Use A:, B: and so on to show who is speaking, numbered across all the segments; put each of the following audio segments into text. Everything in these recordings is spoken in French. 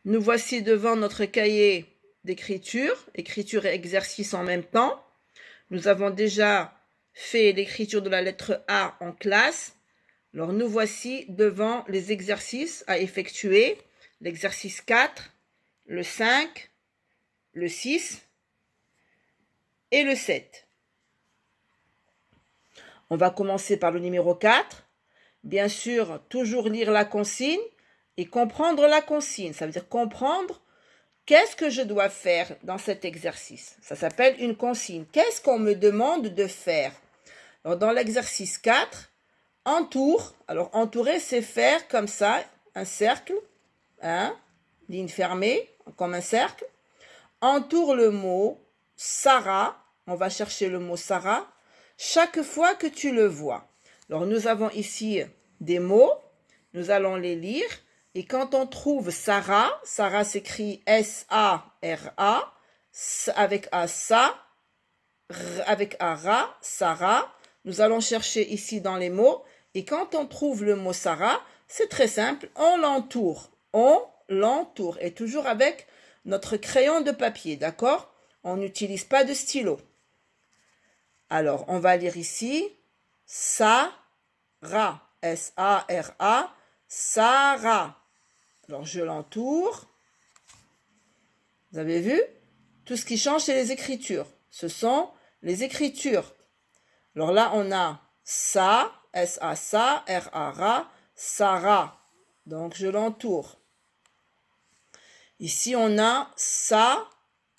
A: Nous voici devant notre cahier d'écriture, écriture et exercice en même temps. Nous avons déjà fait l'écriture de la lettre A en classe. Alors nous voici devant les exercices à effectuer. L'exercice 4, le 5, le 6 et le 7. On va commencer par le numéro 4. Bien sûr, toujours lire la consigne et comprendre la consigne. Ça veut dire comprendre qu'est-ce que je dois faire dans cet exercice. Ça s'appelle une consigne. Qu'est-ce qu'on me demande de faire? Alors, dans l'exercice 4, entoure. Alors, entourer, c'est faire comme ça, un cercle, hein, ligne fermée, comme un cercle. Entoure le mot Sarah. On va chercher le mot Sarah chaque fois que tu le vois. Alors, nous avons ici des mots. Nous allons les lire. Et quand on trouve Sarah, Sarah s'écrit S-A-R-A, avec A, sa, avec A, ra, Sarah. Nous allons chercher ici dans les mots. Et quand on trouve le mot Sarah, c'est très simple, on l'entoure. On l'entoure. Et toujours avec notre crayon de papier, d'accord? On n'utilise pas de stylo. Alors, on va lire ici Sarah, S-A-R-A, Sarah. Alors, je l'entoure. Vous avez vu? Tout ce qui change, c'est les écritures. Ce sont les écritures. Alors là, on a sa, S-A-Sa, R-A-Ra, Sarah. Donc, je l'entoure. Ici, on a sa,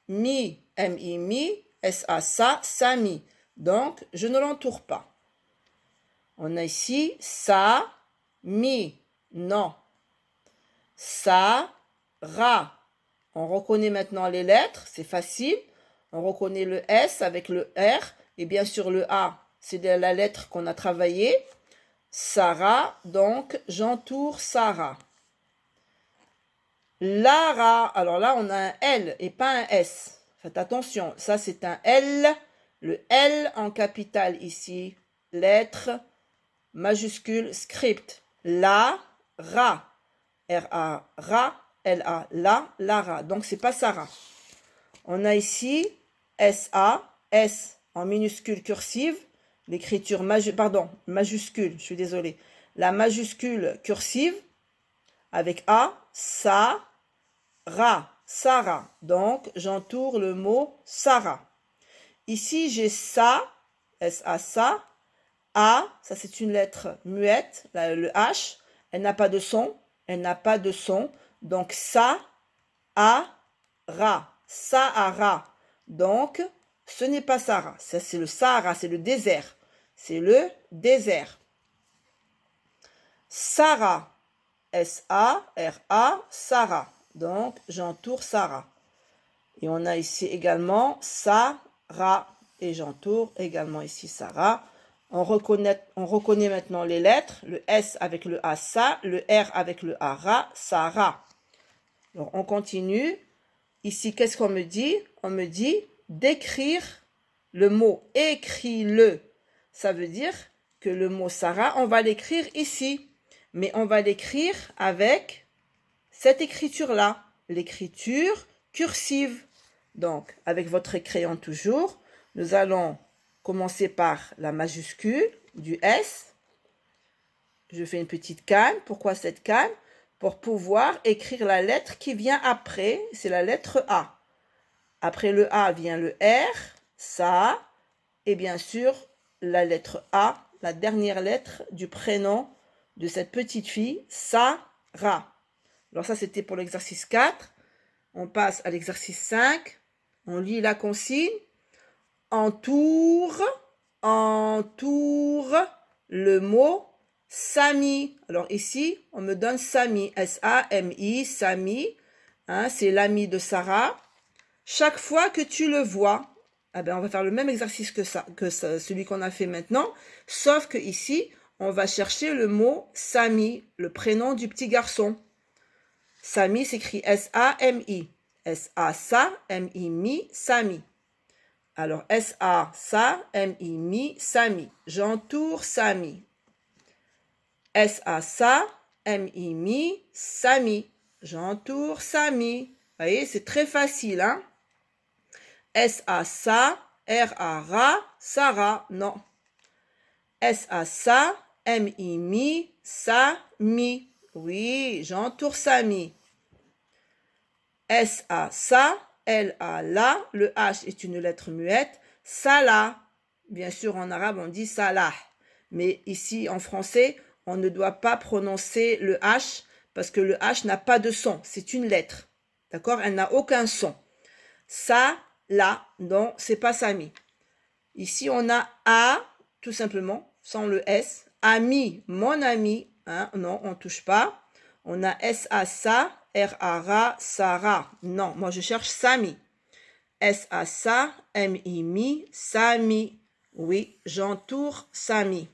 A: mi, M-I-Mi, S-A-Sa, Sami. Donc, je ne l'entoure pas. On a ici sa, mi, non. Sa, ra. On reconnaît maintenant les lettres, c'est facile. On reconnaît le S avec le R et bien sûr le A, c'est la lettre qu'on a travaillée. Sarah, donc j'entoure Sarah. Lara, alors là on a un L et pas un S. Faites attention, ça c'est un L. Le L en capital ici, lettre majuscule script. La, ra. R-A, ra. L-A, la, Lara. Donc, c'est pas Sarah. On a ici S-A, S en minuscule cursive, l'écriture majuscule, je suis désolée. La majuscule cursive avec A, Sa, Ra, Sarah. Donc, j'entoure le mot Sarah. Ici, j'ai Sa, S-A, Sa. A, ça c'est une lettre muette, le H. Elle n'a pas de son. Elle n'a pas de son. Donc, Sa, A, Ra. Sahara. Donc, ce n'est pas Sarah. Ça, c'est le Sahara, c'est le désert. C'est le désert. Sarah. S-A-R-A, Sarah. Donc, j'entoure Sarah. Et on a ici également Sarah. Et j'entoure également ici Sarah. On reconnaît maintenant les lettres. Le S avec le A, sa. Le R avec le A, ra. Sarah. Alors, on continue. Ici, qu'est-ce qu'on me dit? On me dit d'écrire le mot. Écris-le. Ça veut dire que le mot Sarah, on va l'écrire ici. Mais on va l'écrire avec cette écriture-là. L'écriture cursive. Donc, avec votre crayon toujours, nous allons commencer par la majuscule du S. Je fais une petite canne. Pourquoi cette canne? Pour pouvoir écrire la lettre qui vient après, c'est la lettre A. Après le A vient le R, ça, et bien sûr la lettre A, la dernière lettre du prénom de cette petite fille, Sarah. Alors ça, c'était pour l'exercice 4. On passe à l'exercice 5. On lit la consigne. Entoure le mot Sami. Alors ici, on me donne Sami, S-A-M-I, Sami. Hein, c'est l'ami de Sarah. Chaque fois que tu le vois, eh ben, on va faire le même exercice que celui qu'on a fait maintenant, sauf que ici, on va chercher le mot Sami, le prénom du petit garçon. Sami s'écrit S-A-M-I. S-A-S-A-M-I-Mi, Sami. Alors, S-A-S-A-M-I-Mi, Sami. J'entoure Sami. S-A-S-A-M-I-Mi, Sami. j'entoure Sami. Vous voyez, c'est très facile, hein? S-A-Sa, R-A-Ra, Sarah. Non. S-A-Sa, M-I-Mi, Sami. Oui, j'entoure Sami. S-A-Sa, L-A-La, le H est une lettre muette. Salah. Bien sûr, en arabe, on dit Salah. Mais ici, en français, on ne doit pas prononcer le H parce que le H n'a pas de son. C'est une lettre. D'accord? Elle n'a aucun son. Ça, là, non, c'est pas Sami. Ici, on a A, tout simplement, sans le S. Ami, mon ami. Hein? Non, on ne touche pas. On a S-A-Sa, R-A-Ra, Sarah. Non, moi, je cherche Sami. S-A-Sa, M-I-Mi, Sami. Oui, j'entoure Sami.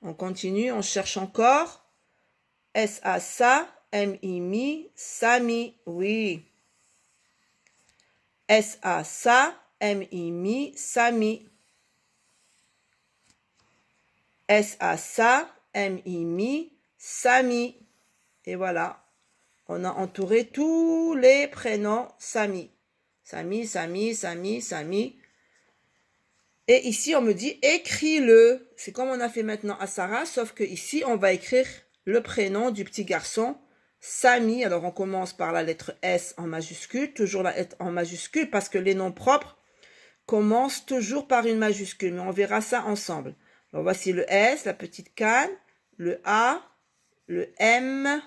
A: On continue, on cherche encore. S-A-Sa, M-I-Mi, Sami. Oui. S-A-Sa, M-I-Mi, Sami. S-A-Sa, M-I-Mi, Sami. Et voilà, on a entouré tous les prénoms Sami. Sami, Sami, Sami, Sami. Et ici, on me dit écris-le. C'est comme on a fait maintenant à Sarah, sauf que ici, on va écrire le prénom du petit garçon, Sami. Alors, on commence par la lettre S en majuscule, toujours la lettre en majuscule, parce que les noms propres commencent toujours par une majuscule. Mais on verra ça ensemble. Alors, voici le S, la petite canne, le A, le M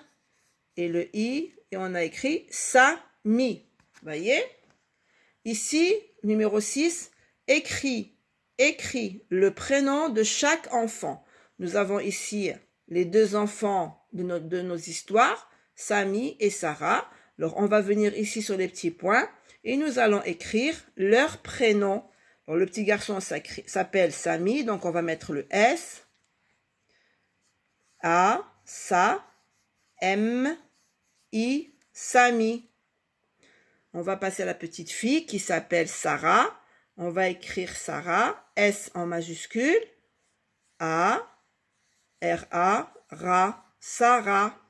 A: et le I. Et on a écrit Sami. Voyez? Ici, numéro 6, écris le prénom de chaque enfant. Nous avons ici les deux enfants de nos histoires, Sami et Sarah. Alors, on va venir ici sur les petits points et nous allons écrire leur prénom. Alors, le petit garçon s'appelle Sami, donc on va mettre le S, A, Sa, M, I, Sami. On va passer à la petite fille qui s'appelle Sarah. On va écrire Sarah, S en majuscule, A, R-A, Ra, Sarah.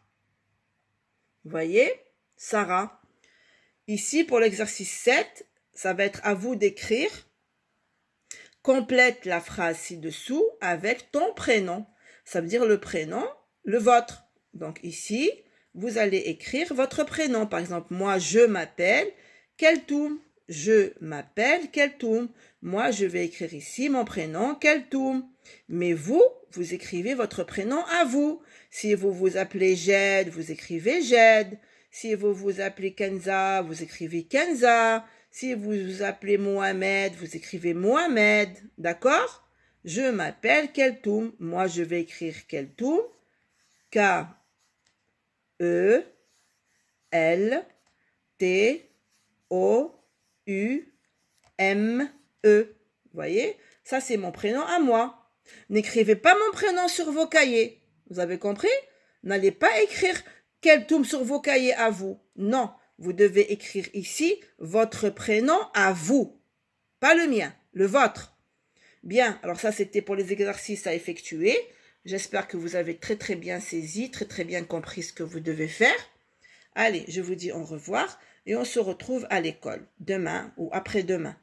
A: Vous voyez? Sarah. Ici, pour l'exercice 7, ça va être à vous d'écrire. Complète la phrase ci-dessous avec ton prénom. Ça veut dire le prénom, le vôtre. Donc ici, vous allez écrire votre prénom. Par exemple, moi, je m'appelle Keltoum. Je m'appelle Keltoum. Moi, je vais écrire ici mon prénom Keltoum. Mais vous, vous écrivez votre prénom à vous. Si vous vous appelez Jed, vous écrivez Jed. Si vous vous appelez Kenza, vous écrivez Kenza. Si vous vous appelez Mohamed, vous écrivez Mohamed. D'accord? Je m'appelle Keltoum. Moi, je vais écrire Keltoum. K-E-L-T-O-U-M-E. Vous voyez? Ça, c'est mon prénom à moi. N'écrivez pas mon prénom sur vos cahiers. Vous avez compris? N'allez pas écrire Keltoum sur vos cahiers à vous. Non, vous devez écrire ici votre prénom à vous. Pas le mien, le vôtre. Bien, alors ça, c'était pour les exercices à effectuer. J'espère que vous avez très très bien saisi, très très bien compris ce que vous devez faire. Allez, je vous dis au revoir et on se retrouve à l'école demain ou après-demain.